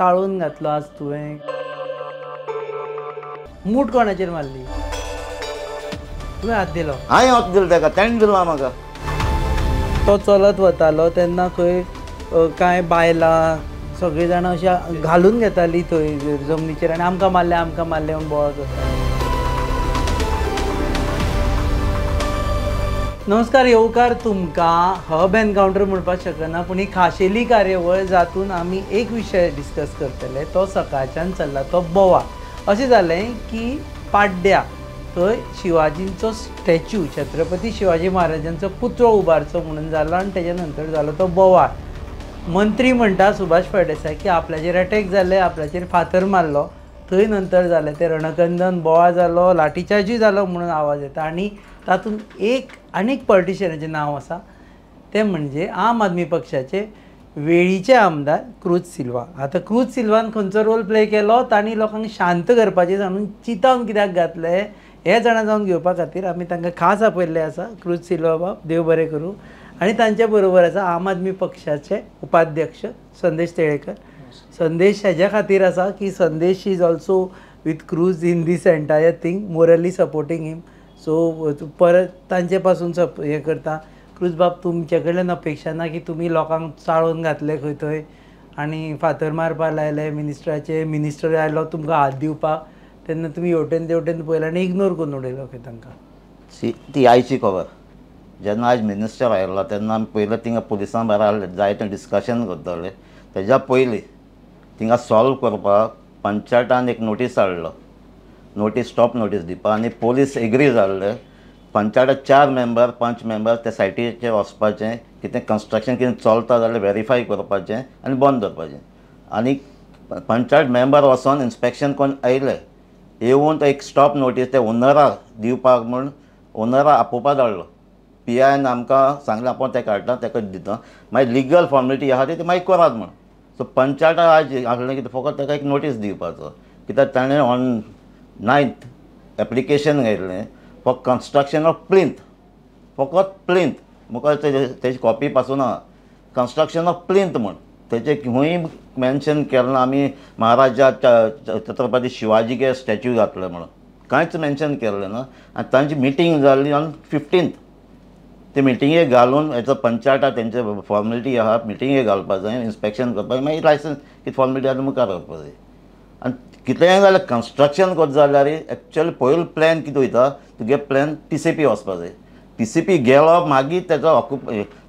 चाळून घातलो आज तुवें मूठ कोणाचेर मारली तुवें हात दिलो हांवें हात दिलो ताका ताणें दिलो म्हाका तो चलत वतालो तेन्ना खंय कांय बायलां सगळीं जाणां अशीं घालून घेतालीं थंय जमनीचेर आनी आमकां मारले म्हणून बोवाळ करतालीं. नमस्कार येवकार तुमकां हब एनकावंटर म्हणपाक शकना पूण ही खाशेली कार्यावळ जातून आमी एक विशय डिस्कस करतले तो सकाळच्यान चल्ला तो बोवाळ. अशें जालें की पाड्ड्या थंय शिवाजींचो स्टॅच्यू छत्रपती शिवाजी महाराजांचो पुतळो उबारचो म्हणून जालो आनी तेज्या नंतर जालो तो बोवाळ. मंत्री म्हणटा सुभाष फळदेसाय की आपल्याचेर अटॅक जाले आपल्याचेर फातर मारलो थंय नंतर जालें तें रणकंदन बोवाळ जालो लाठीचार्जूय जालो म्हणून आवाज येता आनी तातूंत आनीक पॉलिटिशियनाचें नांव आसा तें म्हणजे आम आदमी पक्षाचे वेळीचे आमदार क्रूज सिल्वा. आतां क्रूज सिल्वान खंयचो रोल प्ले केलो तांणी लोकांक शांत करपाचें सांगून चिंतावन कित्याक घातले हे जाणा जावन घेवपा खातीर आमी तांकां खास आपयल्ले आसा क्रूज सिल्वा बाब देव बरें करूं. आनी तांचे बरोबर आसा आम आदमी पक्षाचे उपाध्यक्ष संदेश तेळेकर. संदेश हेज्या खातीर आसा की Sandesh is also with Cruz in this entire thing morally supporting him. So परत तांचे पासून हें करता. क्रूज बाब तुमचे कडल्यान अपेक्षा ना की तुमी लोकांक चाळोवन घातले खंय थंय आनी फातर मारपाक लायले मिनिस्टर आयलो तुमकां हात दिवपाक तेन्ना तुमी हेवटेन तेवटेन पळयलें आनी इग्नोर करून उडयलो खंय तांकां. ती आयची खबर जेन्ना आयज मिनिस्टर आयलो तेन्ना आमी पयलें थिंगा पुलिसां भायर आहले जायतें डिस्कशन करताले. तेज्या पयलीं थिंगा सॉल्व करपाक पंचायतान एक नोटीस हाडलो नोटीस स्टॉप नोटीस दिवपाक आनी पोलीस एग्री जाल्ले पंचायत 4 मेंबर 5 मेंबर त्या सायटीचेर वचपाचें कितें कन्स्ट्रक्शन कितें चलता जाल्यार व्हेरीफाय करपाचें आनी बंद करपाचें. आनी पंचायत मेंबर वचोन इन्स्पेक्शन कोन्न आयले येवन तो एक स्टॉप नोटीस ते ओनराक दिवपाक म्हूण ओनराक आपोवपाक धाडलो. PIन आमकां सांगलें आपूण तेका हाडटा तेका दिता मागीर लिगल फॉर्मेलिटी आहा ती मागीर करात म्हण. सो पंचायता आयज आहलें कितें फकत तेका एक नोटीस दिवपाचो कित्याक ताणें ऑन 9th एप्लिकेशन घायल्लें फॉर कन्स्ट्रक्शन ऑफ प्लिंथ फकत प्लिंथ म्हाका तेजी कॉपी पासून आहा कन्स्ट्रक्शन ऑफ प्लिंथ म्हण तेजें खंय मेन्शन केलें ना आमी महाराजा छत्रपती शिवाजीचे स्टॅच्यू घातले म्हणून कांयच मेन्शन केल्लें ना. आनी तांची मिटींग जाल्ली ऑन 15th ते मिटिंगेक घालून हेचो पंचायता तेंचे फॉर्मेलिटी आहा मिटिंगेक घालपा जाय इन्स्पेक्शन करपाक मागीर लायसन्स कितें फॉर्मेलिटी आहा मुखार व्हरपा जाय. आनी कितलेंय जाल्यार कन्स्ट्रक्शन करता जाल्यार एक्चुअली पयलो प्लॅन कितें वयता तुगे प्लॅन TCP वचपा जाय. TCP गेलो मागीर तेचो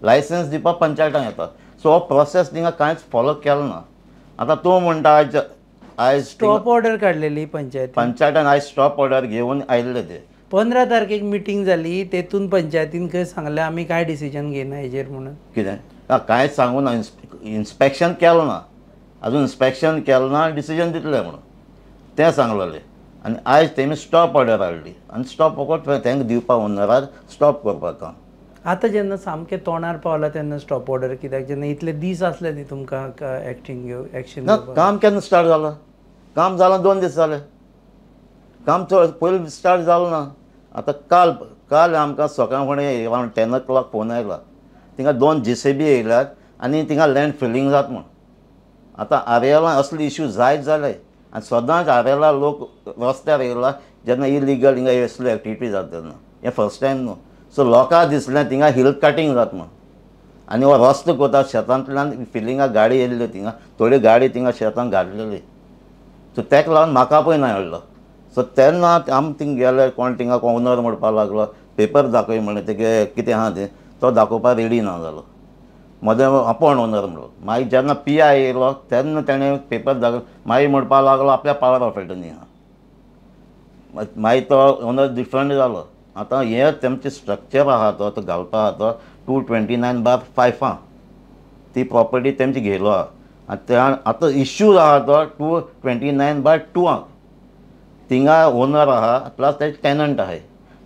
लायसन्स दिवपाक पंचायतान येता. सो हो प्रोसेस थिंगा कांयच फॉलो केलो ना. आतां तूं म्हणटा आयज स्टॉप ऑर्डर काडलेली पंचायतान आयज स्टॉप ऑर्डर घेवन आयिल्ले ते 15 तारखेक मिटींग जाली तेतून पंचायतीन खंय सांगलें आमी कांय डिसिजन घेयना हेजेर म्हणून कितें कांयच सांगू ना इन्स्पेक्शन केलो ना आजून इन्स्पेक्शन केलो ना डिसिजन दितलें म्हणून तें सांगलेलें. आनी आयज तेमी स्टॉप ऑर्डर हाडली आनी स्टॉप फकत तेंकां दिवपाक ओनराक स्टॉप करपाक काम. आतां जेन्ना सामकें तोंडार पावला तेन्ना स्टॉप ऑर्डर कित्याक जेन्ना इतले दीस आसले न्ही तुमकां एक्शन काम केन्ना स्टार्ट जालां काम जालां 2 दीस जाले काम पयलीं स्टार्ट जालो ना. आतां काल आमकां सकाळ फुडें अरावंड 10 o'clock फोन आयला थिंगा 2 JCB येयल्यात आनी थिंगा लँड फिलींग जाता म्हूण. आतां आर्यलां असले इश्यू जायत जाले आनी सदांच आर्यला लोक रस्त्यार येयला जेन्ना इलिगल हिंगा असल्यो एक्टिविटी जाता तेन्ना हें फर्स्ट टायम न्हू. सो लोकांक दिसलें थिंगा हिल कटींग जाता म्हूण आनी हो रस्तो करता शेतांतल्यान फिलिंगाक गाडी येयल्ल्यो थिंगा थोड्यो गाडी थिंगा शेतांत घातलेली. सो तेका लागून म्हाका पळय ना हाडलो. सो तेन्ना आमी थिंगा गेले कोण थिंगा ओनर म्हणपाक लागलो पेपर दाखय म्हणलें तेगे कितें आहा तें तो दाखोवपाक रेडी ना जालो मदें आपूण ओनर म्हणलो. मागीर जेन्ना PI येयलो तेन्ना तेणें पेपर दाखय मागीर म्हणपाक लागलो आपल्या पावर ऑफ एटर्नी आहा. मागीर तो ओनर डिफरंट जालो. आतां हें तेमचें स्ट्रक्चर आहा तो घालपा आहा तो 229/5 ती प्रॉपर्टी तेमची घेयलो आहा आनी आतां इश्यू आहा तो 229/2 थिंगा ओनर आहा प्लस तेजे टॅनंट आहाय.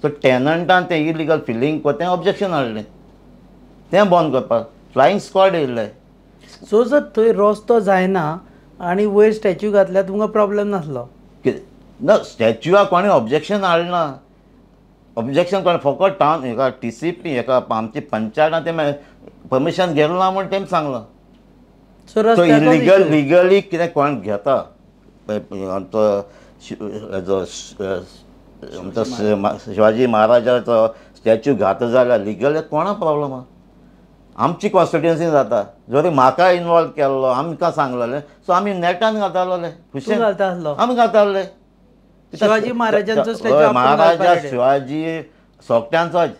सो टॅनंटान तें इलिगल फिलींग कोत्तें ऑब्जेक्शन हाडलें तें बंद करपाक फ्लायींग स्क्वॉड येयल्ले. सो जर थंय रस्तो जायना आनी वयर स्टॅच्यू घातल्यार तुमकां प्रॉब्लेम नासलो कितें ना स्टॅच्यूआक कोणें ऑब्जेक्शन हाडना ऑब्जेक्शन कोणें फकत टावन हेका TCP हेका आमची पंचायतान तें परमिशन गेलो ना म्हूण तेमी सांगलां. सो सो लिगली कितें कोण घेता आमचो आमचो शिवाजी महाराजाचो स्टॅच्यू घाता जाल्यार लिगल कोणा प्रॉब्लम आहा? आमची कॉन्स्टिट्युएन्सी जाता. जरी म्हाका इनवॉल्व केल्लो आमकां सांगलेलें सो आमी नेटान घातालोले खुशेन आमी घाताले. शिवाजी महाराजांचो स्टॅच्यू महाराजा शिवाजी सोगट्यांचोच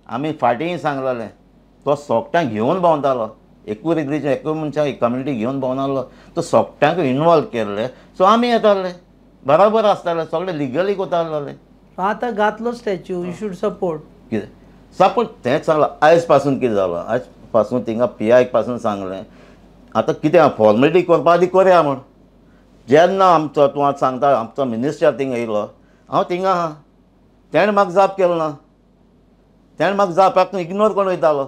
आमी फाटीं सांगलेलें. तो सोगट्यांक घेवन भोंवतालो. एकूच रिलीजन एकूच मनशाक एक कम्युनिटी घेवन भोंवनासलो. तो सोगट्यांक इनवॉल्व केल्ले सो आमी येताले बराबर आसताले सगळे लिगली कोताले. आतां घातलो स्टॅच्यू यू शूड सपोर्ट. कितें सपोर्ट तेंच सांगलां. आयज पासून कितें जालां आयज पासून थिंगा PI पासून सांगलें आतां कितें फॉर्मेलिटी करपा आदी करया म्हूण. जेन्ना आमचो तूं आतां सांगता आमचो मिनिस्टर थिंगा येयलो हांव थिंगा आहा. तेणें म्हाका जाप केलो ना. तेणें म्हाका जापाक इग्नोर कोण वयतालो.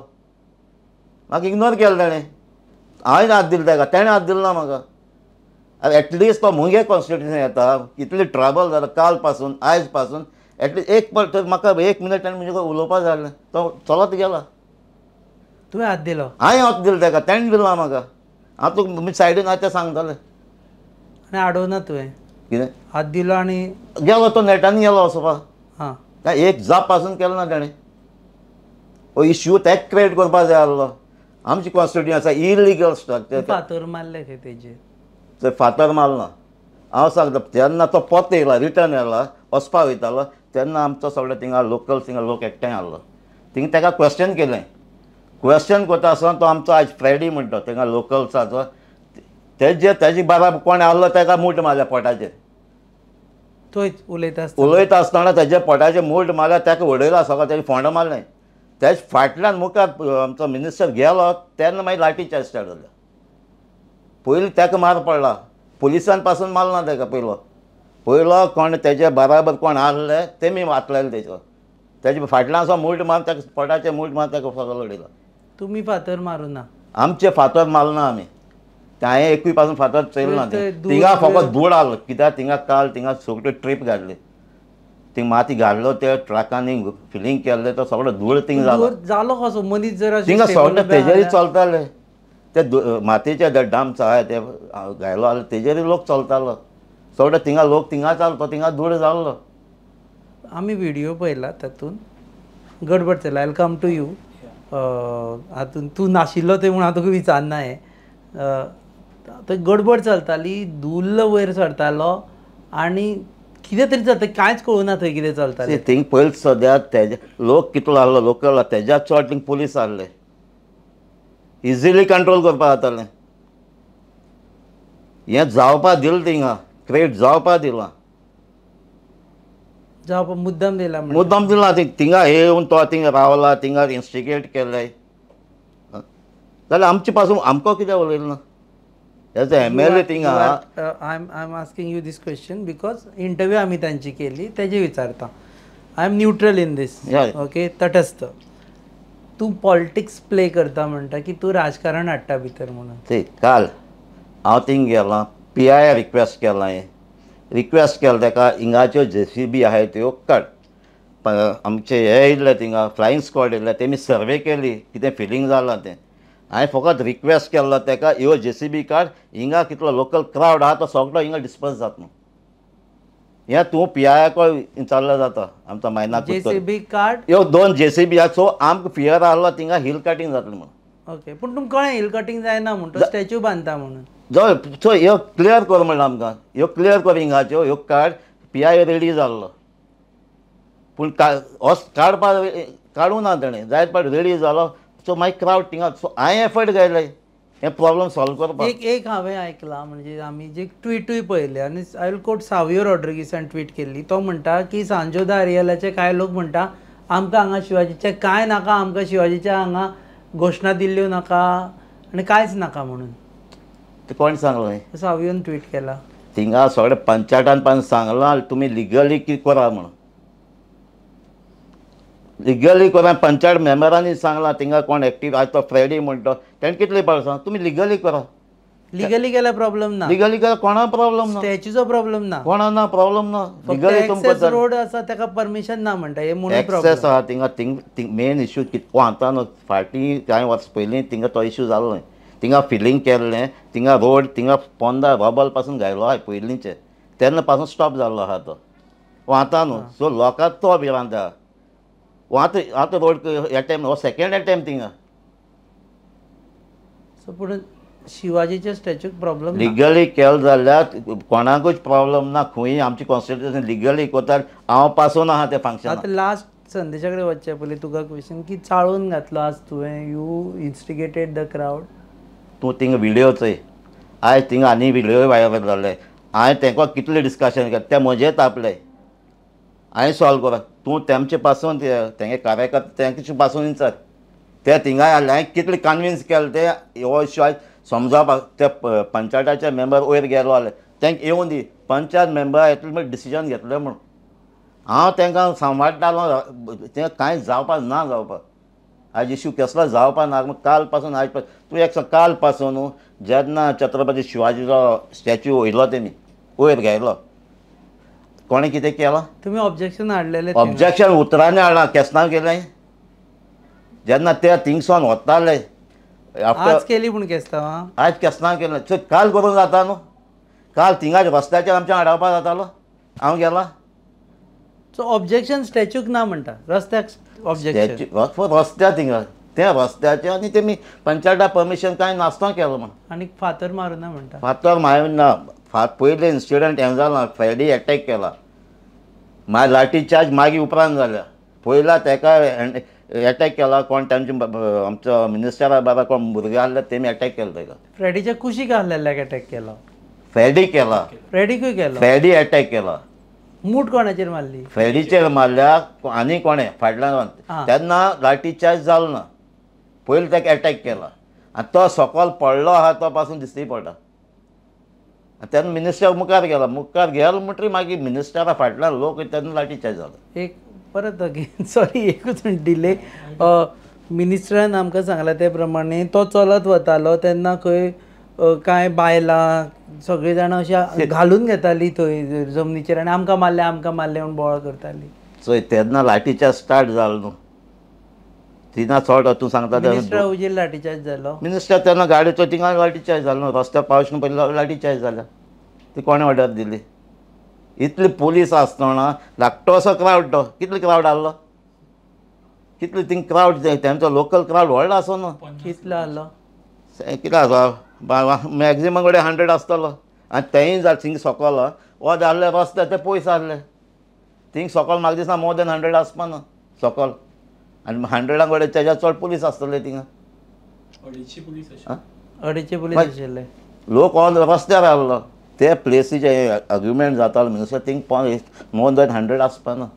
म्हाका इग्नोर केलो तेणें. हांवें हात दिलो तेका तेणें हात दिलो ना म्हाका. एटलिस्ट तो मुगे कॉन्स्टिट्युशन येता इतली ट्रबल जाला काल पासून आयज पासून एटलिस्ट एक पट म्हाका 1 मिनट ताणें म्हणजे उलोवपा जाय आसलें. तो चलत गेला. तुवें हात दिलो? हांवें हात दिलो तेका तेणें दिलो ना म्हाका. हांव तुका सायडीन आहा तें सांगतालें. आनी आडोवना तुवें कितें हात दिलो आनी गेलो तो नेटान गेलो वचपाक. हां काय एक जाप पासून केलो ना ताणें. हो इश्यू तेका क्रिएट करपा जाय आसलो. आमची कॉन्स्टिट्युशन आसा इलिगल स्ट्रक्चर फातर मारले खंय तेजेर. थंय फातर मारना. हांव सांगता जेन्ना तो परत येयला रिटर्न येयला वचपाक वयतालो तेन्ना आमचो सगळे थिंगा लोकल थिंगा लोक एकठांय आहलो. थिंगा तेका क्वेश्चन केलें. क्वेश्चन करता आसतना तो आमचो आज फ्रेडी म्हणटा थिंगा लोकल्साचो तेजी बारा कोण आहलो तेका मूठ मारल्या पोटाचेर. थंयच उलयता उलयता आसतना तेज्या पोटाचेर मूठ मारल्या तेका उडयला सगळो तेजें फोंड मारलें. तेज फाटल्यान मुखार आमचो मिनिस्टर गेलो तेन्ना मागीर लाठी चार्ज स्टार्ट जालो. पयलीं तेका मार पडला. पुलिसान पासून मारना तेका पयलो कोण तेजे बराबर कोण आहले तेमी वाचलेले तेजो. तेजे फाटल्यान असो मूठ मार तेका पोटाचेर मूठ मार तेका सगळो उडयलो. तुमी फातर मारूं ना? आमचे फातर मारना आमी. हांवें एकूय पासून फातर चयलो ना. थिंगा फकत धूळ आहलो कित्याक थिंगा काल थिंगा सगळी ट्रीप घातली. थिंग माती घातलो ते ट्रकांनी फिलींग केल्ले तो सगळो धूळ थिंग जालो कसो मनीस जर थिंगा सगळे तेजेरी चलताले. ते मातयेचे डम्प्स आहाय ते घायलो आहलो तेजेरी लोक चलतालो सगळे थिंगा लोक थिंगा चलता थिंगा धूळ जाल्लो. आमी व्हिडियो पळयला तातूंत गडबड चला आय कम टू यू. हातून तूं नाशिल्लो थंय म्हूण हांव तुका विचारना हें. थंय गडबड चलताली धुल्ल वयर सरतालो आनी कितें तरी जाता कांयच कळुना थंय कितें चलतालें. थिंग पयलीं सद्याक तेजे लोक कितलो आहलो लोकल तेज्या चड थिंग पुलीस आहले. इजिली कंट्रोल करपा जातालें. हें जावपा दिलें थिंगा क्रिएट जावपा दिलां. जावपा मुद्दम दिला मुद्दम दिला. थिंगा येवन तो थिंगा रावला थिंगा इन्स्टिगेट केलें जाल्यार आमचे पासून आमकां कितें उलयलें ना. एज MLA थिंगा I am asking you this question because interview आमी तांची केली तेजे विचारता. I am neutral in this. Okay तटस्थ. तूं पॉलिटिक्स प्ले करता म्हणटा की तूं राजकारण हाडटा भितर म्हणून. ते काल हांव थिंग गेलां PI रिक्वेस्ट केलां. रिक्वेस्ट केलें तेका हिंगाच्यो JCB आहाय त्यो काड. आमचे हे येयल्ले थिंगा फ्लायींग स्क्वॉड येयल्ले तेमी सर्वे केली कितें फिलींग जालां तें. हांवें फकत रिक्वेस्ट केल्लो तेका ह्यो JCB काड हिंगा कितलो लोकल क्रावड आहा तो सगळो हिंगा डिस्पर्स जाता. हें तूं PIयाको विचारल्यार जाता. आमचो मायना JCB कार्ड ह्यो 2 JCB आहा सो आमकां फियर आहलो थिंगा हिल कटींग जातलें म्हणून. ओके पूण तुमकां कळ्ळें हिल कटींग जायना म्हणून तो स्टॅच्यू बांदता म्हणून. सो ह्यो क्लियर कर म्हणलें आमकां. ह्यो क्लियर कर हिंगाच्यो ह्यो कार्ड PI रेडी जाल्लो पूण हो काडपाक काडूं ना तेणें जायत पाट रेडी जालो. सो मागीर क्रावड थिंगा सो हांवें एफर्ट घायले हें प्रॉब्लम सॉल्व करपाक. एक हांवें आयकलां म्हणजे आमी जे ट्विटूय पळयले आनी आय विल कोट सावियो रॉड्रिगीसान ट्वीट केल्ली. तो म्हणटा की सांजोदा एरियलाचे कांय लोक म्हणटा आमकां हांगा शिवाजीचें कांय नाका आमकां शिवाजीच्या हांगा घोशणा दिल्ल्यो नाका आनी कांयच नाका म्हणून. ते कोण सांगलें? सावियोन ट्वीट केला. थिंगा सगळे पंचायतान पासून सांगलां तुमी लिगली कितें करा म्हणून. लिगली करा. पंचायत मेंबरांनी सांगलां थिंगा कोण एक्टीव आज तो फ्रेडी म्हणटा तेणें कितले पावस सांग तुमी लिगली करा. लिगली केल्यार प्रॉब्लेम ना. लिगली केल्यार कोणा प्रॉब्लेम ना. स्टॅच्यूचो प्रॉब्लेम ना. कोणा ना प्रॉब्लेम ना. लिगली तुमकां रोड आसा ताका परमिशन ना म्हणटा हे म्हणून एक्सेस आहा थिंगा. मेन इश्यू कितें आतां न्हू फाटीं कांय वर्स पयलीं थिंगा तो इश्यू जालो न्हय. थिंगा फिलिंग केल्लें, थिंगा रोड थिंगा पोंदा रबल पासून घायलो आहाय पयलींचे, तेन्ना पासून स्टॉप जाल्लो आहा तो. आतां न्हू, सो लोकांक तो भिरांत आहा. आतां रोड अटेम्प्ट हो सेकंड अटेम्प्ट थिंगा. सो पूण शिवाजीच्या स्टॅच्यूक प्रॉब्लम लिगली केलें जाल्यार कोणाकूच प्रॉब्लम ना. खंय आमची कॉन्स्टिट्युशन लिगली कोतार हांव पासून आहा तें फंक्शन. आतां लास्ट संदेशा कडेन वचचे पयलीं तुका क्वेश्चन की चाळून घातलो आज तुवें, यू इन्स्टिगेटेड द क्रावड. तूं थिंगा व्हिडियो चोय. आयज थिंगा आनी व्हिडियो व्हायरल जाल्ले. हांवें तेंका कितलें डिस्कशन केलें तें म्हजें तापलें. हांवें सॉल्व करा. तूं तेमचे पासून तेंगे कार्यकर्ते तेंचे पासून विचार. ते थिंगा हाडले. हांवें कितलें कन्विन्स केलें ते हो इश्यू आयज समजावपाक. ते पंचायताचे मेंबर वयर गेलो जाल्यार तेंका येवन दी. पंचायत मेंबर येतले म्हण डिसिजन घेतलें म्हूण हांव तेंकां सांबाळटालो. तें कांय जावपाक ना जावपाक. आज इश्यू कसलो जावपा ना. काल पासून आयज तूं एक काल पासून जेन्ना छत्रपती शिवाजीचो स्टॅच्यू वयलो तेमी वयर घायलो, कोणें कितें केलां? तुमी ऑब्जेक्शन हाडलेलें. ऑब्जेक्शन उतरांनी हाडलां. केसनां केलें जेन्ना ते थिंगसोन वताले. आज केली पूण केस्तांवां आयज केसनां केलें. सो काल करूंक जाता न्हू. काल थिंगा रस्त्याचेर आमच्या हाडपाक जातालो. हांव गेला. सो ऑब्जेक्शन स्टॅच्यूक ना म्हणटा, रस्त्याक ऑब्जेक्शन. रस्त्या थिंगा ते रस्त्याचे आनी तेमी पंचायता परमिशन कांय नासता केलो म्हण. आनी फातर मारूं ना म्हणटा. फातर मारून ना. पयले इन्सिडंट हें जालां. फ्रायडे एटॅक केला. मागीर लाठी चार्ज मागीर उपरांत जाल्या. पयला तेका एटॅक केला. कोण तांचे आमचो मिनिस्टरा बाबा कोण भुरगे आसले तेमी एटॅक केलो तेका. फ्रेडीच्या कुशीक आसलेल्याक अटॅक केलो. फ्रायडे केला. फ्रेडीकूय केलो. फ्रायडे अटॅक केला. मूठ कोणाचेर मारली? फ्रेडीचेर मारल्यार आनी कोणें फाटल्यान तेन्ना लाठी चार्ज जालो ना. पयलीं तेका एटॅक केला आनी तो सकयल पडलो आहा तो पासून दिसती पडटा. तेन्ना मिनिस्टर मुखार गेलो. मुखार गेलो म्हणटरी मागीर मिनिस्टरा फाटल्यान लोक तेन्ना लाठी चार्ज जालो. एक परत अगेन सॉरी एकूच डिले. मिनिस्टरान आमकां सांगलां ते प्रमाणे तो चलत वतालो तेन्ना खंय कांय बायलां सगळीं जाणां अशीं घालून घेतालीं थंय जमनीचेर आनी आमकां मारलें म्हणून बोवाळ करतालीं. सो तेन्ना लाठी चार्ज स्टार्ट जालो न्हू. तिना चड तूं सांगता मिनिस्टरा हुजीर लाठी चार्ज जालो. मिनिस्टर तेन्ना गाडयेचो थिंगा लाठी चार्ज जालो न्हू. रस्त्यार पावस न्हू पयलीं लाठी चार्ज जाल्या. ती कोणें ऑर्डर दिली? इतले पुलीस आसतना धाकटो असो क्रावड तो. कितलो क्रावड आहलो? कितले थिंग क्रावड तेंचो लोकल क्रावड व्हडलो आसो न्हू. कितलो आहलो? कितें आसा मॅक्झिमम कडेन 100 आसतलो. आनी तेंय जाल थिंग सकयल हो जाल्ले रस्ते ते पयस आहले. थिंग सकयल म्हाका दिसना मोर देन 100 आसपा ना सकयल. आनी 100 कडेन तेज्या चड पुलीस आसतले थिंगा. 250 पुलीस आशिल्ले. लोक ऑन रस्त्यार आहलो. ते प्लेसीचे अग्रिमेंट जातालो मिनिस्टर थिंग मोर देन 100 आसपा ना.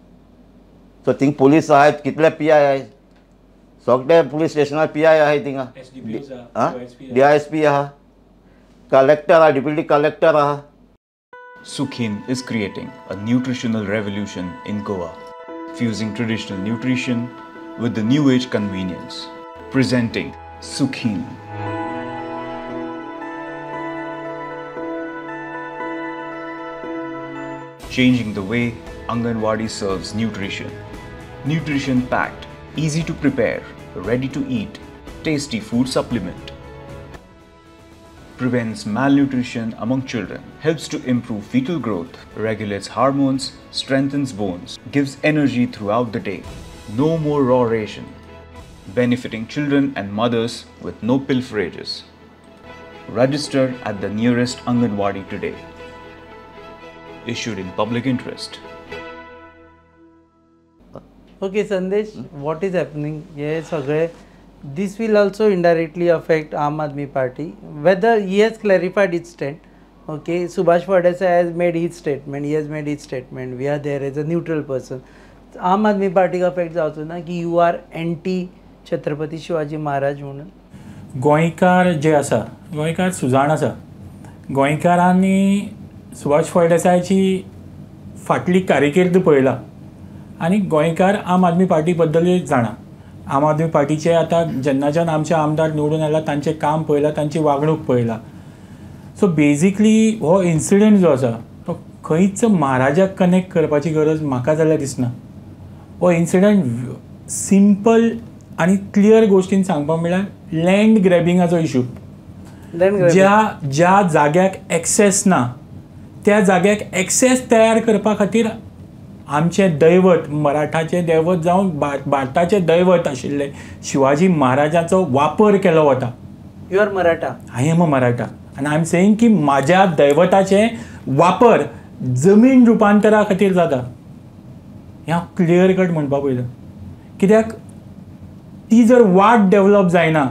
सो थिंग पुलीस आहात. कितले PI आहाय. सगळे पुलीस स्टेशनार PI आहाय थिंगा. DISP आहा. कलेक्टर आहा. डिप्युटी कलेक्टर आहा. Sukhin is creating a nutritional revolution in Goa, fusing traditional nutrition with the new age convenience. Presenting Sukhin. Changing the way Anganwadi serves nutrition. Nutrition packed, easy to prepare, ready to eat, tasty food supplement. Prevents malnutrition among children, helps to improve fetal growth, regulates hormones, strengthens bones, gives energy throughout the day. No more raw ration. Benefiting children and mothers with no pilferages. Register at the nearest Anganwadi today. Issued in public interest. Okay, Sandesh, what is happening? Yes, okay. This will also indirectly affect Aam Aadmi Party. Whether he has clarified its stand. Okay, Subhash Phadesai has made his statement. He has made his statement. We are there as a neutral person. Aam Aadmi Party का affect जावचो ना की you are anti Chhatrapati Shivaji Maharaj म्हणून. गोंयकार जे आसा, गोंयकार सुजाण आसा. गोंयकारांनी सुभाष फळदेसायची फाटली कारकिर्द पळयला आनी गोंयकार आम आदमी पार्टी बद्दल जाणा. आम आदमी पार्टीचे आतां जेन्नाच्यान आमचे आमदार निवडून आयला तांचें काम पळयलां, तांची वागणूक पळयला. सो बेजिकली हो इन्सिडंट जो आसा तो खंयच महाराजाक कनेक्ट करपाची गरज म्हाका जाल्यार दिसना. हो इन्सिडंट सिंपल आनी क्लियर गोश्टीन सांगपाक म्हळ्यार लँड ग्रॅबिंगाचो इशू. ज्या जाग्याक एक्सेस ना त्या जाग्याक एक्सेस तयार करपा खातीर आमचें दैवत, मराठाचें दैवत जावन भारताचें दैवत आशिल्ले शिवाजी महाराजाचो वापर केलो वता. You are Maratha. I am a Maratha आनी आय एम सेईंग की म्हाज्या दैवताचे वापर जमीन रुपांतरा खातीर जाता. हें हांव क्लियर कट म्हणपा पयलं. कित्याक ती जर वाट डेवलप जायना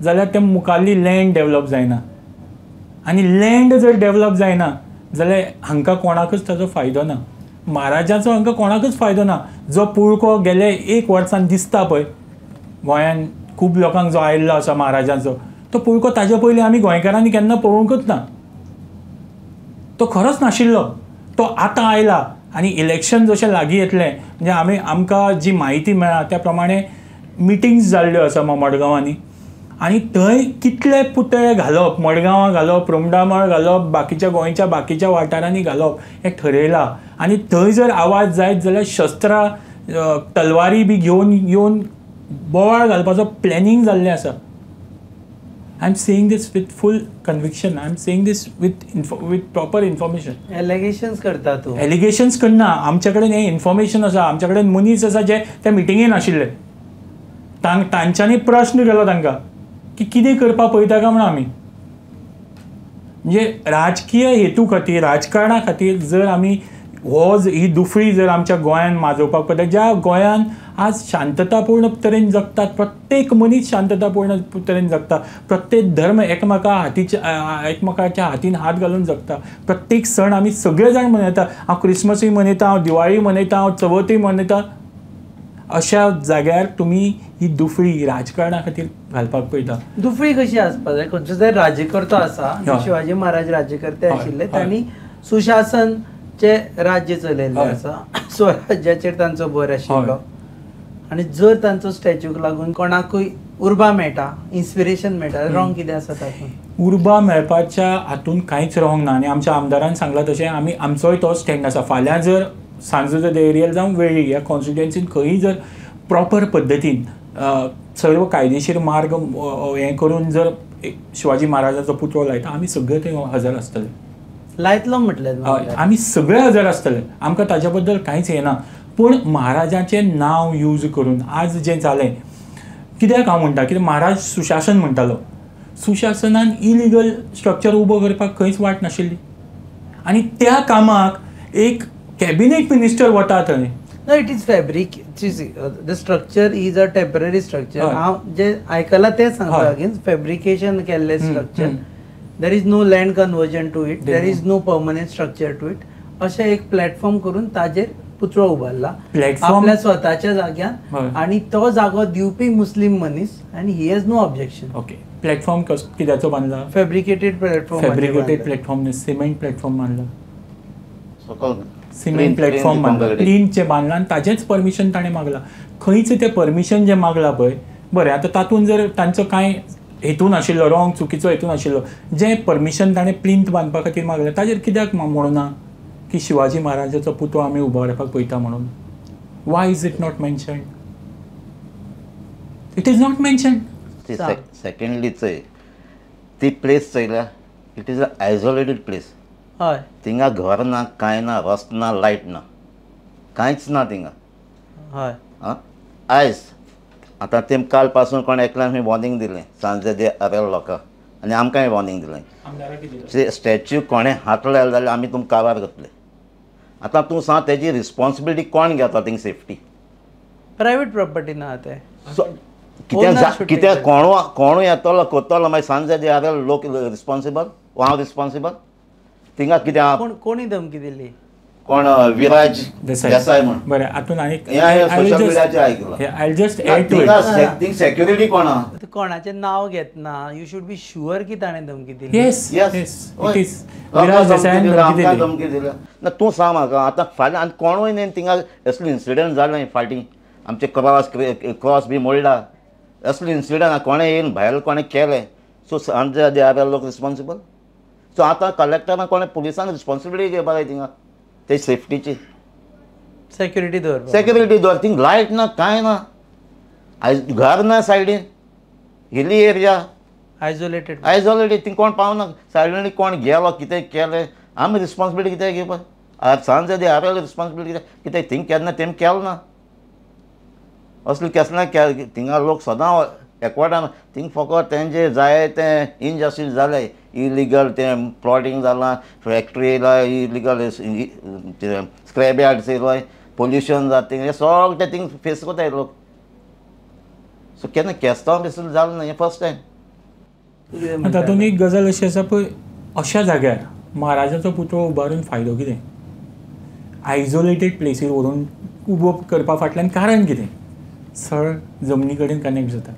जाल्यार ते मुखाल्ली लँड डेवलप जायना आनी लँड जर डेवलप जायना जाल्यार हांकां कोणाकच ताजो फायदो ना. महाराजाचो हांकां कोणाकच फायदो ना. जो पुळको गेले 1 वर्सान दिसता पळय गोंयान खूब लोकांक जो आयिल्लो आसा महाराजाचो, तो पुळको ताजे पयलीं आमी गोंयकारांनी केन्ना पळोवंकच ना. तो खरोच नाशिल्लो. तो आतां आयला आनी इलेक्शन जशें लागीं येतलें म्हणजे आमकां जी म्हायती मेळ्ळा त्या प्रमाणे मिटिंग्स जाल्ल्यो आसा मडगांवांनी आनी थंय कितले पुतळे घालप, मडगांवां घालप, रुमडामळ घालप, बाकीच्या वाठारांनी घालप हें ठरयलां. आनी थंय जर आवाज जायत जाल्यार शस्त्रां तलवारी बी घेवन येवन बोवाळ घालपाचो प्लॅनिंग जाल्लें आसा. I am saying this with full conviction. I am saying this with proper information. Allegations करता तूं? एलिगेशन्स करना. आमचे कडेन हें इन्फॉर्मेशन आसा. आमचे कडेन मनीस आसा जे त्या मिटिंगेन आशिल्ले. तांच्यांनी प्रश्न केलो तांकां की कितें करपा पळयता काय म्हणून आमी. म्हणजे राजकीय हेतू खातीर, राजकारणा खातीर जर आमी ही दुफळी जर आमच्या गोंयान माजोवपाक पळयता, ज्या गोंयान आज शांततापूर्ण तरेन जगतात, प्रत्येक मनीस शांततापूर्ण तरेन जगता, प्रत्येक धर्म एकमेकाच्या हातीन हात घालून जगता, प्रत्येक सण आमी सगळे जाण मनयता. हांव क्रिसमसूय मनयता, हांव दिवाळी मनयता, हांव चवथूय मनयता. अशा जाग्यार तुमी ही दुफळी राजकारणा खातीर घालपाक पळयता. दुफळी कशी आसपा जाय? खंयचो जर राज्यकर्तो आसा, शिवाजी महाराज राज्यकर्ते आशिल्ले, तांणी सुशासनचे राज्य चलयल्लें आसा, स्वराज्याचेर तांचो भर आशिल्लो आनी जर तांचो स्टॅच्यूक लागून कोणाकूय उर्बा मेळटा, इन्स्पिरेशन मेळटा, रॉंग कितें आसा तातूंत? उर्बा मेळपाच्या हातूंत कांयच रॉंग ना आनी आमच्या आमदारान सांगलां तशें आमचोय तो स्टँड आसा. फाल्यां जर सांजो जर एरियल जावं वेळी ह्या कॉन्स्टिट्युएन्सीन खंयी जर प्रॉपर पद्दतीन सर्व कायदेशीर मार्ग हें करून जर शिवाजी महाराजाचो पुतळो लायता, आमी सगळे थंय हजर आसतले. लायतलो म्हटलें? आमी सगळे हजर आसतले. आमकां ताच्या बद्दल कांयच हें ना. पूण महाराजाचें नांव यूज करून आज जें जालें, कित्याक हांव म्हणटा, कित्याक महाराज सुशासन म्हणटालो. सुशासनान इलिगल स्ट्रक्चर उबो करपाक खंयच वाट नाशिल्ली आनी त्या कामाक एक कॅबिनेट मिनिस्टर वता थंय. No, it is fabric. The structure is a temporary structure. हांव जे आयकलां तें सांगता अगेन्स्ट फॅब्रिकेशन केल्लें structure. There is no land conversion to it, there is no permanent structure to it. अशें एक प्लॅटफॉर्म करून ताजेर पुतळो उबारला आपल्या स्वताच्या जाग्यान आनी तो जागो दिवपी मुस्लीम मनीस आनी he has no objection. Okay. Platform कित्याचो बांदला? Fabricated platform. Fabricated platform, cement platform बांदला. सिमेंट प्लॅटफॉर्म बांदला, प्लिंथचे बांदला आनी ताचेंच परमिशन ताणें मागलां. खंयच तें परमिशन जें मागलां पळय, बरें आतां तातूंत जर तांचो कांय हेतू नाशिल्लो, रॉंग चुकीचो हेतू नाशिल्लो, जें परमिशन ताणें प्लिंथ बांदपा खातीर मागलें ताचेर कित्याक म्हणूं ना की शिवाजी महाराजाचो पुतळो आमी उबारपाक पळयता म्हणून? Why is it not mentioned? It is not mentioned. Secondly ती प्लेस चयल्या, it is a isolated place. हय. थिंगा घर ना, कांय ना, रस्तो ना, लायट ना, कांयच ना थिंगा. हय. आयज आतां तें काल पासून कोण एकल्यान आमी वॉर्निंग दिलें सांजे जे अरेल लोकांक आनी आमकांय वॉर्निंग दिलें. स्टॅच्यू कोणें हात लायलो जाल्यार आमी तुमकां काबार करतले. आतां तूं सांग तेजी रिस्पॉन्सिबिलिटी कोण घेता थिंग सेफ्टी? प्रायवेट प्रॉपर्टी ना तें. कित्याक कोणूय येतलो कोत्तलो मागीर सांजे जे अरेल लोक रिस्पॉन्सिबल, हांव रिस्पॉन्सिबल? थिंगा कित्याक कोणी धमकी दिली? कोण? विराज देसाय म्हण. बरें, हातून आनी सोशल मिडियाचेर आयकलां. I just add to it. Thing security कोण? कोणाचें नांव घेतना यू शूड बी शुअर की ताणें धमकी दिली. Yes yes it is Viraj देसायान धमकी दिली ना. तूं सांग म्हाका आतां फाल्यां आनी कोणूय न्ही थिंगा असलो इन्सिडंट जालें फाटीं आमचे क्रॉस बी मोडला, असलो इन्सिडंट कोणें येवन भायर कोणें केलें, सो सांजे दे आर लोक रिस्पॉन्सिबल. सो आतां कलेक्टरान कोणें पुलिसान रिस्पॉन्सिबिलिटी घेवपाक जाय थिंगा ते सेफ्टीची. सेक्युरिटी दवर. थिंग लायट ना, कांय ना, आयज घर ना सायडीन, hilly area, isolated isolated thing कोण पावना सायडनी कोण गेलो कितें केलें आमी रिस्पॉन्सिबिलिटी कितें घेवपा आज सांज दे आर रिस्पॉन्सिबिलिटी कितें थिंग केन्ना तेम केलो ना असलें केसना थिंगा लोक सदां एकवटान थिंग फकत तेंचे जाय तें इनजस्टीस जालें इलिगल तें प्लॉटींग जालां फॅक्ट्री येयला इलिगल स्क्रॅप यार्ड्स येयलाय पोल्युशन जाता हें सगळें तें थिंग फेस कोताय लोक सो केन्ना केस्तांव बी जालें ना हें फर्स्ट टायम तातूंत एक गजाल अशी आसा पळय अशा जाग्यार महाराजाचो पुतळो उबारून फायदो कितें आयसोलेटेड प्लेसीर व्हरून उबो करपा फाटल्यान कारण कितें सळ जमनी कडेन कनेक्ट जाता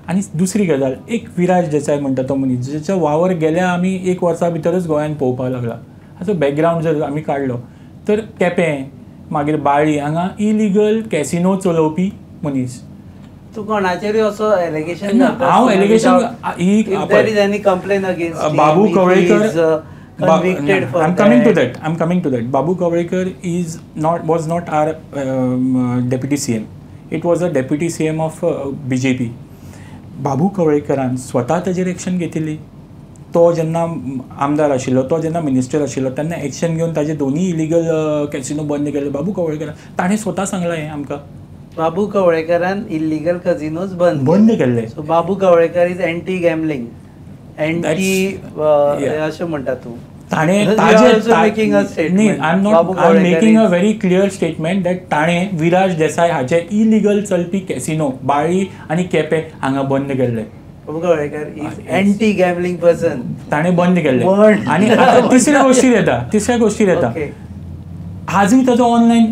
आनी दुसरी गजाल एक विराज देसाय म्हणटा तो मनीस जेचो वावर गेल्या आमी 1 वर्सा भितरच गोंयान पळोवपाक लागला हाचो बॅकग्रावंड जर आमी काडलो तर केपें मागीर बाळ्ळी हांगा इलिगल कॅसिनो चलोवपी मनीस तू कोणाचेरूय असो एलिगेशन हांव allegation any complain against Babu Kavlekar I'm coming to that. Babu Kavrekar was not our deputy CM. It was a deputy CM of BJP. बाबू कवळेकरान स्वता ताजेर एक्शन घेतिल्ली तो जेन्ना आमदार आशिल्लो तो जेन्ना मिनिस्टर आशिल्लो तेन्ना एक्शन घेवन ताजे दोन्ही इलिगल कॅसिनो बंद केले बाबू कवळेकर ताणें स्वता सांगलां हें आमकां बाबू कवळेकरान इलिगल कझिनोज बंद केल्ले so Babu Kavlekar is anti gambling anti अशें म्हणटा तूं ताणें making a very clear statement that ताणें विराज देसाय हाचे इलिगल चलपी कॅसिनो बाळ्ळी आनी केपें हांगा बंद केल्ले Babu Kavlekar is anti gambling person ताणें बंद केल्ले आनी तिसऱ्या गोश्टीर येता आजूय ताजो ऑनलायन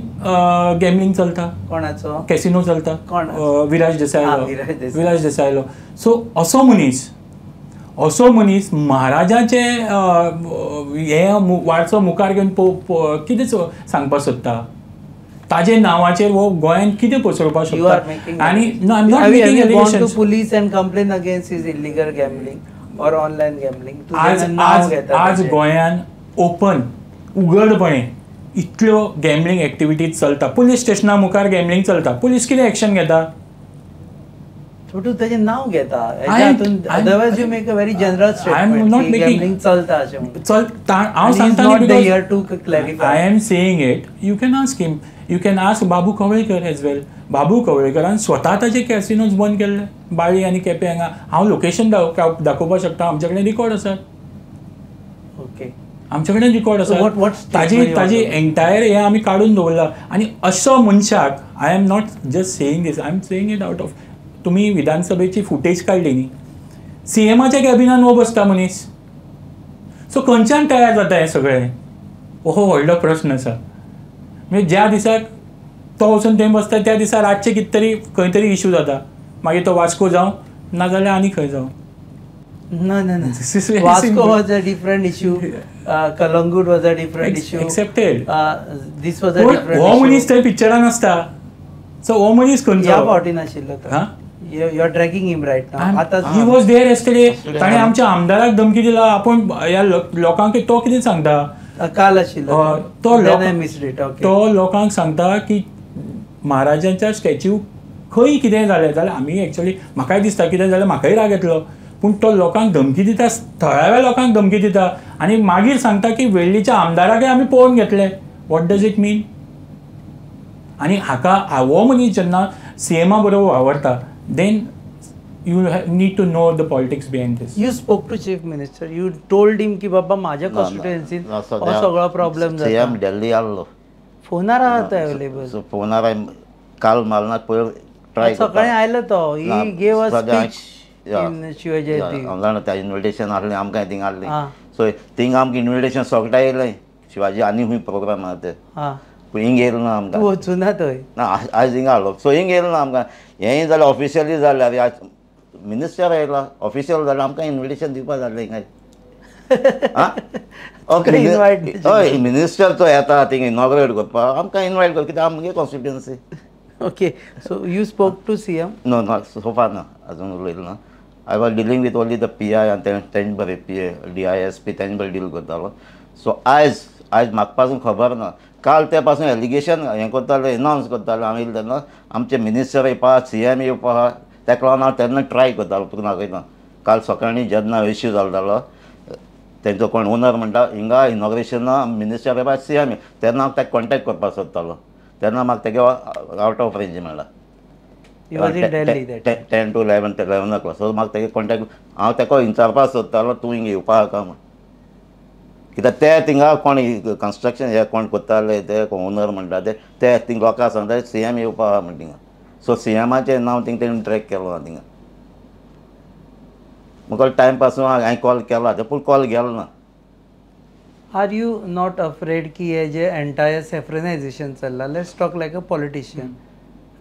गॅमलिंग चलता कोणाचो कॅसिनो चलता कोण विराज देसायलो सो असो मनीस महाराजाचे हे वारसो मुखार घेवन कितें सांगपाक सोदता ताजे नांवाचेर हो गोंयान कितें पसरवपाक सोदता आनी police end complain against is illegal gambling or online gambling आज गोंयान ओपन उघडपणे इतल्यो गॅमलिंग एक्टिविटीज चलता पुलीस स्टेशना मुखार गॅमलिंग चलता पुलीस कितें एक्शन घेता तूं तेजें नांव घेता otherwise you make a very general statement gambling चलता अशें हांव सांगता I am saying it you can ask him you can ask Babu Kavlekar as well Babu कवळेकरान स्वता ताजे कॅसिनोज बंद केल्ले बाळ्ळी आनी केपें हांगा हांव लोकेशन दाखोवपाक शकता आमचे कडेन रिकॉर्ड आसा ओके आमचे कडेन रिकॉर्ड आसा ताजी एंटायर हे आमी काडून दवरला आनी असो मनशाक I am not just saying this I am saying it out of तुम्ही विधानसभेची फुटेज काडली न्ही सीएमाच्या कॅबिनान हो बसता मनीस सो खंयच्यान तयार जाता हें सगळें हो व्हडलो प्रश्न आसा म्हणजे ज्या दिसाक तो वचून थंय बसता त्या दिसा रातचे कितें तरी खंय तरी इशू जाता मागीर तो वास्को जावं नाजाल्यार आनी खंय जावं No. Vasco was a different issue. Kalangut was a different issue. Accepted. This was a different issue. हो मनीस थंय पिक्चरान आसता सो हो मनीस खंयचो ह्या फावटीन आशिल्लो तो you are tracking him right now आतां ही वॉज देयर येस्टरडे ताणें आमच्या आमदाराक धमकी दिला आपूण ह्या लोकांक तो कितें सांगता काल आशिल्लो तो लोकांक सांगता की महाराजांच्या स्टॅच्यू खंय कितें जालें जाल्यार आमी एक्चुअली म्हाकाय दिसता कितें जाल्यार म्हाकाय राग येतलो पूण तो लोकांक धमकी दिता थळाव्या लोकांक धमकी दिता आनी मागीर सांगता की वेळ्ळीच्या आमदाराकय आमी पळोवन घेतले वॉट डज इट मीन आनी हाका हो मनीस जेन्ना सीएमा बरोबर वावरता then you need to know the politics behind these you spoke to chief minister you told him की बाबा माझ्या कॉन्स्टिट्युएन्सीन हो सगळो प्रॉब्लेम जाता सीएम दिल्ली आल्लो फोनार आहात अवेलेबल सो फोनार काल मारना पयर ट्राय सकाळी आयलो तो he gave a speech in Shivaji हांव त्या इन्विटेशन आसलें आमकां थिंग आसलें सो थिंग आमकां इन्विटेशन सगळ्या येयलें शिवाजी आनी खूंय प्रोग्राम आहा ते पूण हिंग येयलो ना आमकां वचूना थंय ना आयज हिंग आसलो सो हिंग येयलो ना आमकां हेंय जाल्यार ऑफिशियली जाल्यार आज मिनिस्टर येयला ऑफिशियल जाल्यार आमकां इन्विटेशन दिवपा जालें हिंगा हय मिनिस्टर तो येता थिंग इनॉग्रेट करपाक आमकां इनवायट कर कित्याक आमगे constituency okay so you spoke to CM no not so far ना अजून उलयलो ना I was dealing with only the PI आनी तेंचे बरें PA DISP तेंचे बरें डील करतालो सो आयज म्हाका पासून खबर ना काल त्या पासून एलिगेशन हें करताले एनावन्स करताले हांव येयले तेन्ना आमचे मिनिस्टर येवपा CM येवपा तेका लागून हांव तेन्ना ट्राय करतालो पूण दाखयना काल सकाळी जेन्ना इश्यू जालो तेंचो कोण ओनर म्हणटा हिंगा इनॉग्रेशना मिनिस्टर येवपा CM तेन्ना हांव ताका कॉन्टेक्ट करपाक सोदतालो तेन्ना म्हाका तेगे आउट ऑफ रेंज मेळ्ळा. He was in Delhi that time. 10 to 11 o'clock. So म्हाका तेगे कॉन्टेक्ट हांव ताका विचारपाक सोदतालो तूं हिंगा येवपा काय म्हण कित्याक ते थिंगा कोण कन्स्ट्रक्शन हे कोण करताले ते ओनर म्हणटा ते थिंगा लोकांक सांगता CM येवपा आहा म्हण थिंगा. सो CMाचें नांव थिंगा तेणें ट्रॅक केलो थिंगा म्हाका टायम पासून हांवें कॉल केला ते पूण कॉल गेलो ना. Are you not afraid की हे जे एंटायर सेफ्रनायझेशन चल्लां let's talk like a politician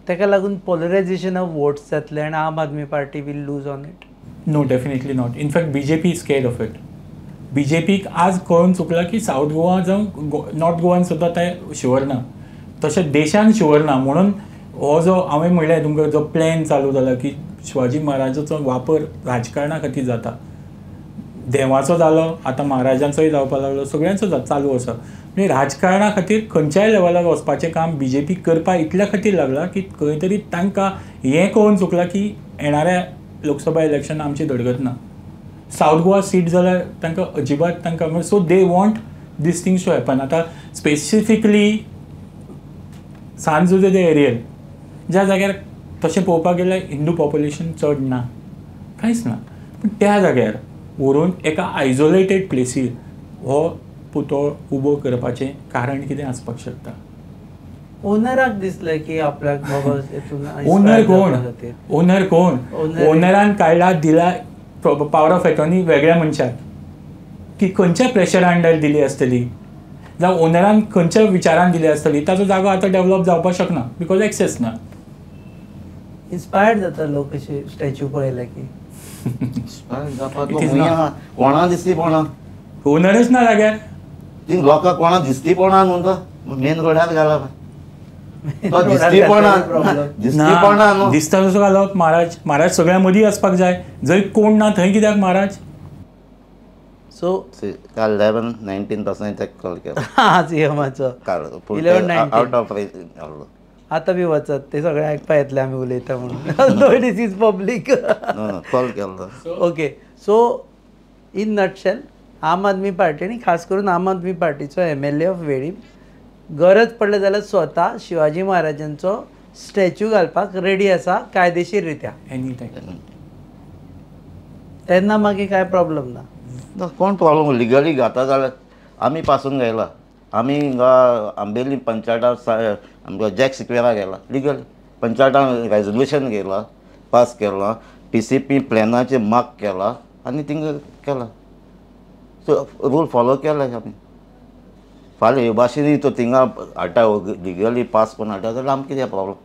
ताका लागून पोलरायझेशन ऑफ वोट्स जातले आनी Aam Aadmi Party will lose on it? No definitely not. In fact BJP is scared of it. BJPक आज कळून चुकला की साऊथ गोवा जावं नॉर्थ गोवान सुद्दां ते शुअर ना तशें देशान शुअर ना म्हणून हो जो हांवें म्हणलें तुमकां जो प्लॅन चालू जाला की शिवाजी महाराजाचो वापर राजकारणा खातीर जाता देवाचो जालो आतां महाराजांचोय जावपाक लागलो सगळ्यांचो चालू आसा म्हणजे राजकारणा खातीर खंयच्याय लेवलार वचपाचें काम BJP करपा इतल्या खातीर लागला की खंय तरी तांकां हें कळून चुकलां की येणाऱ्या लोकसभा इलेक्शन आमची धडगत ना. साऊथ गोवा सीट जाल्यार तांकां अजिबात तांकां so they want these things to happen. आतां स्पेसिफिकली सांजुजे ते एरियेन ज्या जाग्यार तशें पळोवपाक गेल्यार हिंदू पॉप्युलेशन चड ना कांयच ना पूण त्या जाग्यार व्हरून एका आयसोलेटेड प्लेसीर हो पुतळो उबो करपाचें कारण कितें आसपाक शकता? ओनराक दिसलें की आपल्याक बाबा ओनर कोण ओनरान काडला दिला पॉवर ऑफ एटॉर्नी वेगळ्या मनशाक की खंयच्या प्रेशरा अंडर दिली आसतली जावं ओनरान खंयच्या विचारान दिली आसतली ताचो जागो आतां डेवलप जावपाक शकना बिकॉज एक्सेस ना. इन्स्पायर्ड जाता लोक अशे स्टॅच्यू पळयले की कोणा दिसती पडना ओनरच ना जाग्यार ती लोकांक कोणा दिसती पडना न्हू तो मेन रोडार घाला दिसती पडना न्हू दिसता तसो घालप. महाराज सगळ्या मदीं आसपाक जाय जंय कोण ना थंय कित्याक महाराज? सो काल 11-19 तासांनी ताका कॉल केला CMाचो काल 11-19 आउट ऑफ रेंज घालो. आतां बी वचत ते सगळे आयकपा येतले आमी उलयता म्हणून no this is public call केलो. Okay so in nutshell Aam Aadmi Party आनी खास करून आम आदमी पार्टीचो MLA ऑफ वेळीप गरज पडले जाल्यार स्वता शिवाजी महाराजांचो स्टॅच्यू घालपाक रेडी आसा कायदेशीर रित्या एनी टायम. तेन्ना मागीर कांय प्रॉब्लेम ना. कोण प्रॉब्लेम लिगली घाता जाल्यार आमी पासून गेला आमी हिंगा आंबेली पंचायताक आमकां जॅक सिक्वेरा गेला लिगल पंचायतान रेजोल्युशन केला पास केला TCP प्लॅनाचेर मार्क केला आनी थिंगा केला. सो रूल फॉलो केला आमी. फाल्यां हे भाशेन तो थिंगा हाडटा लिगली पास करून हाडटा जाल्यार आमकां कितें प्रॉब्लेम?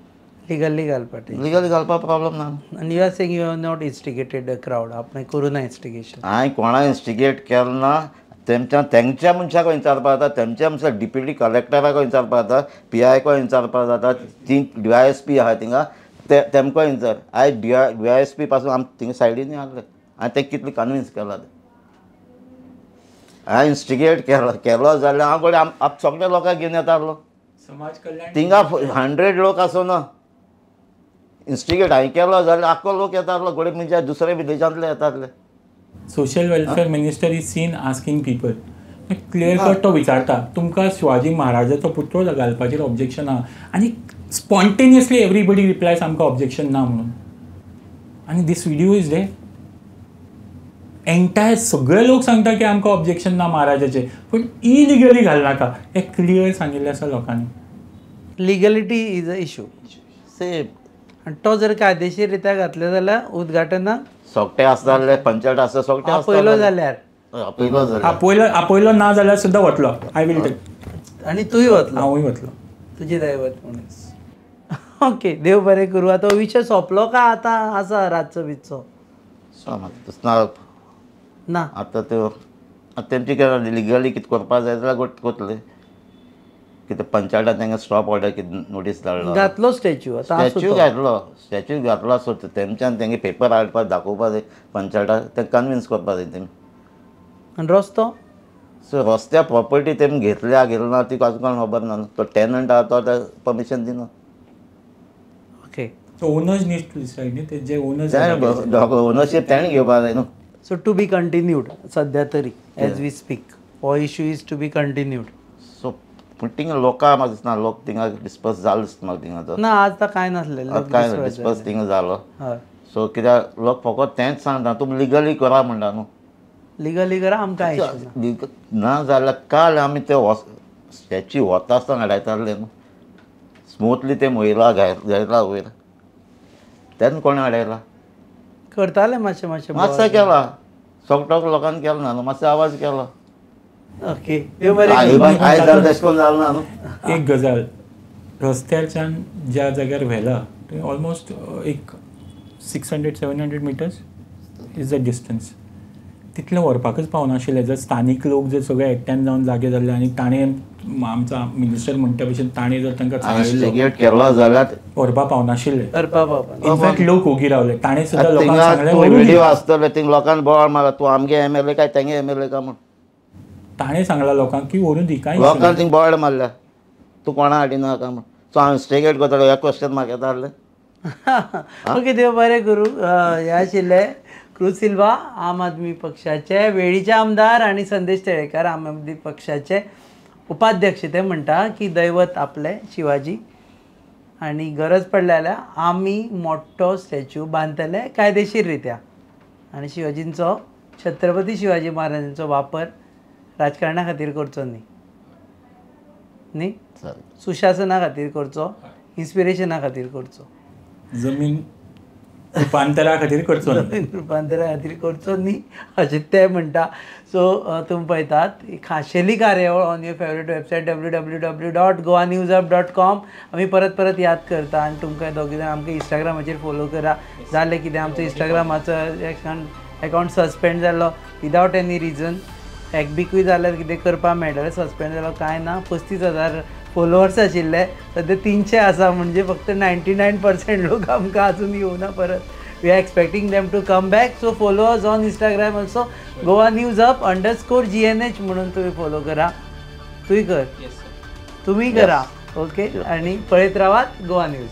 लिगली घालपाक लिगली घालपाक प्रॉब्लेम ना. आनी you are saying you have not instigated the crowd आपणें करूं ना इन्स्टिगेशन? हांवें कोणा इन्स्टिगेट केलें ना. तेंच्या मनशाक विचारपाक जाता तेंच्या मनशाक डिप्युटी कलेक्टराक विचारपाक जाता PIको विचारपाक जाता ती DISP आहा थिंगा तेमकां विचार. आयज DISP पासून आमी थिंगा सायडीन हाडले हांवें तें कितलें कन्विन्स केला हांवें इन्स्टिगेट केलो जाल्यार हांव कडेन सगळ्या लोकांक घेवन येतालो समाज कल्याण थिंगा 100 लोक आसना. इन्स्टिगेट हांवें केलो जाल्यार आख्खो लोक येतालो घोडे म्हणजे दुसऱ्या विलेजांतले येताले. Social welfare minister is seen asking people clear cut तो विचारता तुमकां शिवाजी महाराजाचो पुतळो घालपाचेर ऑब्जेक्शन आहा आनी स्पॉन्टेनियसली एवरीबडी रिप्लायज आमकां ऑब्जेक्शन ना म्हणून. आनी दीस व्हिडिओ इज डे एंटायर सगळे लोक सांगता की आमकां ऑब्जेक्शन ना महाराजाचें पूण इलिगली घालनाका हें क्लियर सांगिल्लें आसा लोकांनी. लिगलिटी इज अ इशू सेम आनी तो जर कायदेशीर रित्या घातले जाल्यार उदघाटनाक सोगटे आसताले पंचायत आसता सोगटे पयलो जाल्यार पयलो जाल्यार आपयलो ना जाल्यार सुद्दां वतलो. आय विल टेक आनी तुंय वतलो हांवूय वतलो तुजी दैवत म्हणून. ओके देव बरें करूं. आतां विशय सोंपलो काय आतां आसा रातचो बिचो? ना आतां त्यो तेंची लिगली कितें करपा जाय जाल्यार कोतले कितें पंचायतान तांकां स्टॉप ऑर्डर कितें नोटीस धाडला घातलो स्टॅच्यू आतां स्टॅच्यू घातला सो तेंच्यान तेंगे पेपर हाडपाक दाखोवपा जाय पंचायताक तें कन्विन्स करपा जाय तेमी. आनी रस्तो सो रस्त्या प्रॉपर्टी तेमी घेतल्या घेतला ना ती आजकाल खबर ना तो टॅनंट आहा तो परमिशन दिना. Okay so owners need to decide न्ही ते जे ओनर्स ओनरशीप तेणें घेवपा जाय न्हू. सो टू बी कंटिन्यूड सध्या तरी एज वी स्पीक हो issue is to be continued. So पूण थिंगा लोकां म्हाका दिसना लोक थिंगा डिस्पर्स जालो दिसता म्हाका थिंगा तो. ना आज कांय नासलें आतां कांय डिस्पर्स थिंगा जालो. हय सो कित्याक लोक फकत तेंच सांगता तुमी लिगली करा म्हणटा न्हू. लिगली करा आमकां इश्यू ना जाल्यार काल आमी ते स्टॅच्यू वता आसतना हाडयताले न्हू. स्मुथली ते महिला घायला वयर तेन्ना कोणें हाडयला. करताले मातशें मातशें मातसो केला सोगटोक लोकांनी केलो ना न्हू मातसो आवाज केलो. ओके देव बरें आयज जाल्यार तशें करून जालो ना न्हू. एक गजाल रस्त्याच्यान ज्या जाग्यार व्हेला थंय ऑलमोस्ट एक 600-700 मिटर्स इज द डिस्टन्स. तितलें व्हरपाकच पावनाशिल्ले. जर स्थानीक लोक जर सगळे एकट्यान जावन जागे जाल्ले आनी ताणें आमचा मिनिस्टर म्हणटा भशेन ताणें जर तांकां इन्व्हेस्टिगेट केलो जाल्यार व्हरपा पावनाशिल्ले. करपा बाबा इनफॅक्ट लोक ओगी रावले. ताणें सुद्दां लोकांक सांगलें तूं व्हरून व्हिडिओ दिया. आसतले थिंग लोकांनी बोवाळ मारला तूं आमगे एमएलए काय तेंगे एमएलए का म्हूण. ताणें सांगला लोकांक की व्हरून दी कांय लोकांनी थिंग बोवाळ मारल्या तूं कोणा हाडिना का म्हूण. सो हांव इन्व्हेस्टिगेट करतालो हे क्वेश्चन म्हाका येताले. ओके देव बरें करूं. हे आशिल्ले क्रूज सिल्वा आम आदमी पक्षाचे वेळीचे आमदार आनी संदेश तळेकर आम आदमी पक्षाचे उपाध्यक्ष. ते म्हणटा की दैवत आपले शिवाजी आनी गरज पडल्या जाल्यार आमी मोठो स्टॅच्यू बांदतले कायदेशीर रित्या आनी शिवाजींचो छत्रपती शिवाजी महाराजांचो वापर राजकारणा खातीर करचो न्ही सुशासना खातीर करचो इन्स्पिरेशना खातीर करचो. जमीन रुपांतरा खातीर करचो न्ही. रुपांतरा खातीर करचो न्ही अशें ते म्हणटा. सो तुमी पळयतात खाशेली कार्यावळ on your favourite website www.goanewsup.com. आमी परत परत याद करता आनी तुमकां दोगी जाण आमकां इंस्टाग्रामाचेर फॉलो करा. जालें कितें आमचो इंस्टाग्रामाचो अकावंट सस्पेंड जालो विदावट एनी रिजन. एकूय जाल्यार कितें करपाक मेळटलें. सस्पेंड जालो कांय ना. 35,000 फॉलोवर्स आशिल्ले सद्या 300 आसा म्हणजे फक्त 99% लोक आमकां आजून येवना परत. We are expecting them to come back. So follow us on Instagram also goaNewsUp_GNH म्हणून तुम्ही फॉलो करा. तुय कर तुम्ही करा. ओके आणि पळयत रावात गोवा न्यूज.